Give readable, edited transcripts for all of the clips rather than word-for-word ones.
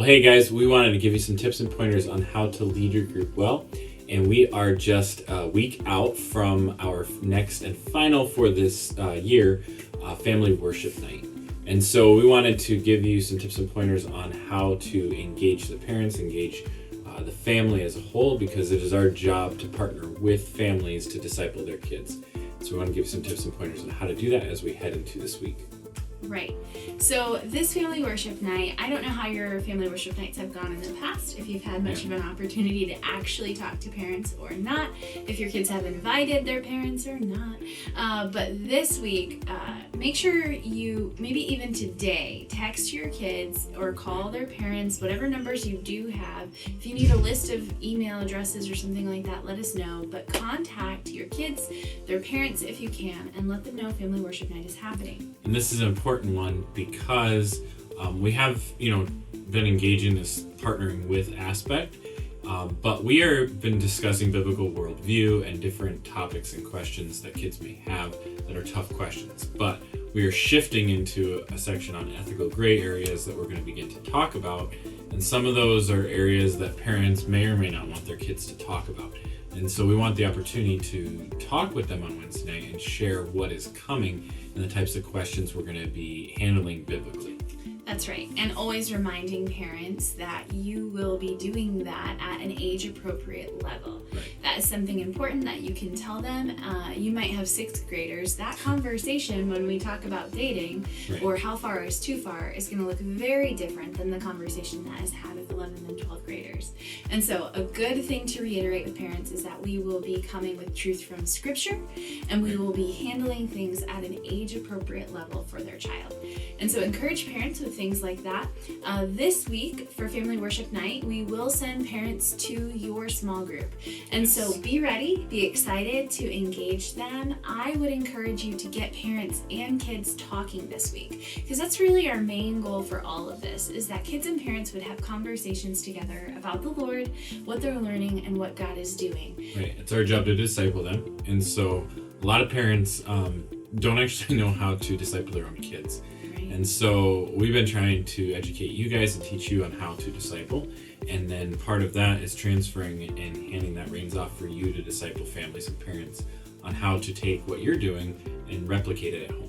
Well, hey guys, we wanted to give you some tips and pointers on how to lead your group well. And we are just a week out from our next and final for this year, family worship night. And so we wanted to give you some tips and pointers on how to engage the parents, engage the family as a whole, because it is our job to partner with families to disciple their kids. So we want to give you some tips and pointers on how to do that as we head into this week. Right. So this family worship night, I don't know how your family worship nights have gone in the past, if you've had much of an opportunity to actually talk to parents or not, if your kids have invited their parents or not. But this week, make sure you, maybe even today, text your kids or call their parents, whatever numbers you do have. If you need a list of email addresses or something like that, let us know. But contact your kids, their parents if you can, and let them know family worship night is happening. And this is an important one because we have, been engaging this partnering with aspect, but we have been discussing biblical worldview and different topics and questions that kids may have that are tough questions. But we are shifting into a section on ethical gray areas that we're going to begin to talk about. And some of those are areas that parents may or may not want their kids to talk about. And so we want the opportunity to talk with them on Wednesday night and share what is coming and the types of questions we're going to be handling biblically. That's right. And always reminding parents that you will be doing that at an age-appropriate level. Right. That is something important that you can tell them. You might have sixth graders. That conversation when we talk about dating or how far is too far is going to look very different than the conversation that is had with 11th and 12th graders. And so a good thing to reiterate with parents is that we will be coming with truth from Scripture, and we will be handling things at an age-appropriate level for their child. And so encourage parents with things like that. This week for Family Worship Night, we will send parents to your small group. And so be ready, be excited to engage them. I would encourage you to get parents and kids talking this week, because that's really our main goal for all of this, is that kids and parents would have conversations together about the Lord, what they're learning, and what God is doing. Right. It's our job to disciple them. And so a lot of parents don't actually know how to disciple their own kids. And so we've been trying to educate you guys and teach you on how to disciple. And then part of that is transferring and handing that reins off for you to disciple families and parents on how to take what you're doing and replicate it at home.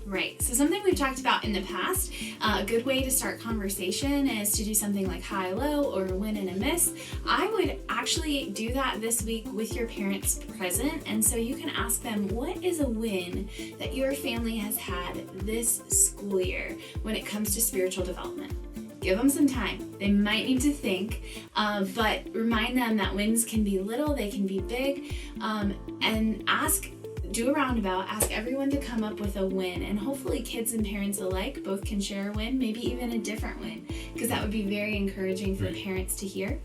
Right. So something we've talked about in the past, a good way to start conversation is to do something like high-low or a win and a miss. I would actually do that this week with your parents present. And so you can ask them, what is a win that your family has had this school year when it comes to spiritual development? Give them some time. They might need to think, but remind them that wins can be little, they can be big, and do a roundabout, ask everyone to come up with a win, and hopefully kids and parents alike both can share a win, maybe even a different win, because that would be very encouraging for parents to hear.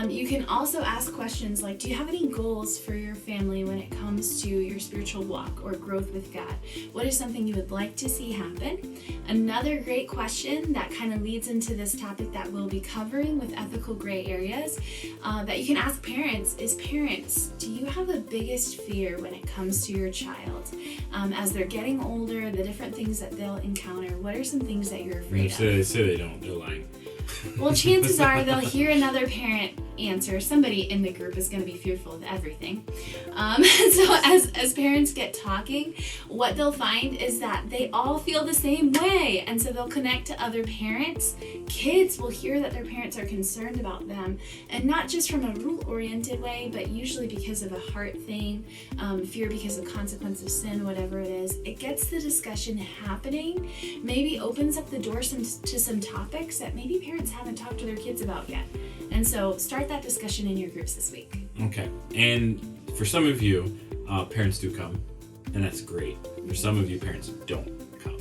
You can also ask questions like, do you have any goals for your family when it comes to your spiritual walk or growth with God? What is something you would like to see happen? Another great question that kind of leads into this topic that we'll be covering with ethical gray areas that you can ask parents is, parents, do you have the biggest fear when it comes to your child? As they're getting older, the different things that they'll encounter, what are some things that you're afraid of? They say they don't, they're lying. Well, chances are they'll hear another parent answer. Somebody in the group is going to be fearful of everything. So as parents get talking, what they'll find is that they all feel the same way. And so they'll connect to other parents. Kids will hear that their parents are concerned about them, and not just from a rule-oriented way, but usually because of a heart thing, fear because of consequence of sin, whatever it is. It gets the discussion happening, maybe opens up the door to some topics that maybe parents haven't talked to their kids about yet. And so start that discussion in your groups this week. Okay. And for some of you, parents do come, and that's great. For some of you, parents don't come.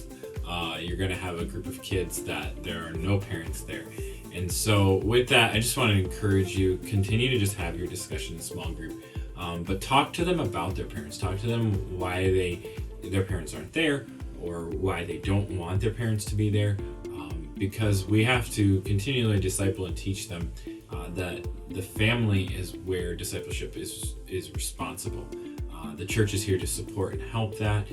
You're going to have a group of kids that there are no parents there. And so with that, I just want to encourage you, continue to just have your discussion in small group, but talk to them about their parents. Talk to them why their parents aren't there, or why they don't want their parents to be there, because we have to continually disciple and teach them that the family is where discipleship is responsible. The church is here to support and help that.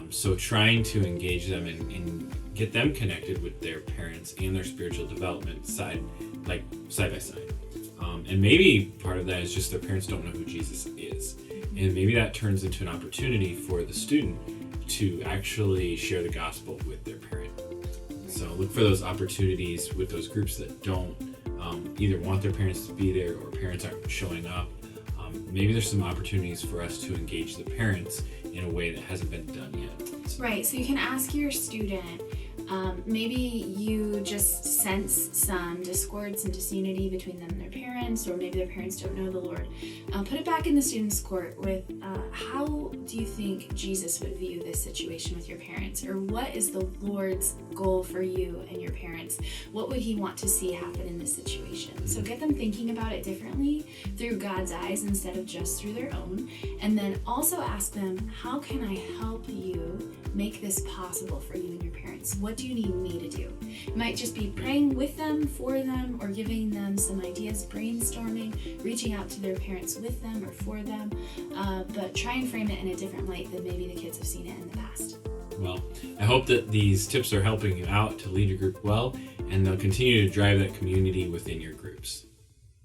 So trying to engage them in get them connected with their parents and their spiritual development side by side. And maybe part of that is just their parents don't know who Jesus is. And maybe that turns into an opportunity for the student to actually share the gospel with their parent. So look for those opportunities with those groups that don't either want their parents to be there or parents aren't showing up. Maybe there's some opportunities for us to engage the parents in a way that hasn't been done yet. Right, so you can ask your student, maybe you just sense some discord, some disunity between them and their parents, or maybe their parents don't know the Lord. Put it back in the student's court with, how do you think Jesus would view this situation with your parents? Or what is the Lord's goal for you and your parents? What would he want to see happen in this situation? So get them thinking about it differently through God's eyes instead of just through their own. And then also ask them, how can I help you make this possible for you and your parents? What do you need me to do? It might just be praying with them, for them, or giving them some ideas, brainstorming, reaching out to their parents with them or for them, but try and frame it in a different light than maybe the kids have seen it in the past. Well, I hope that these tips are helping you out to lead your group well, and they'll continue to drive that community within your groups.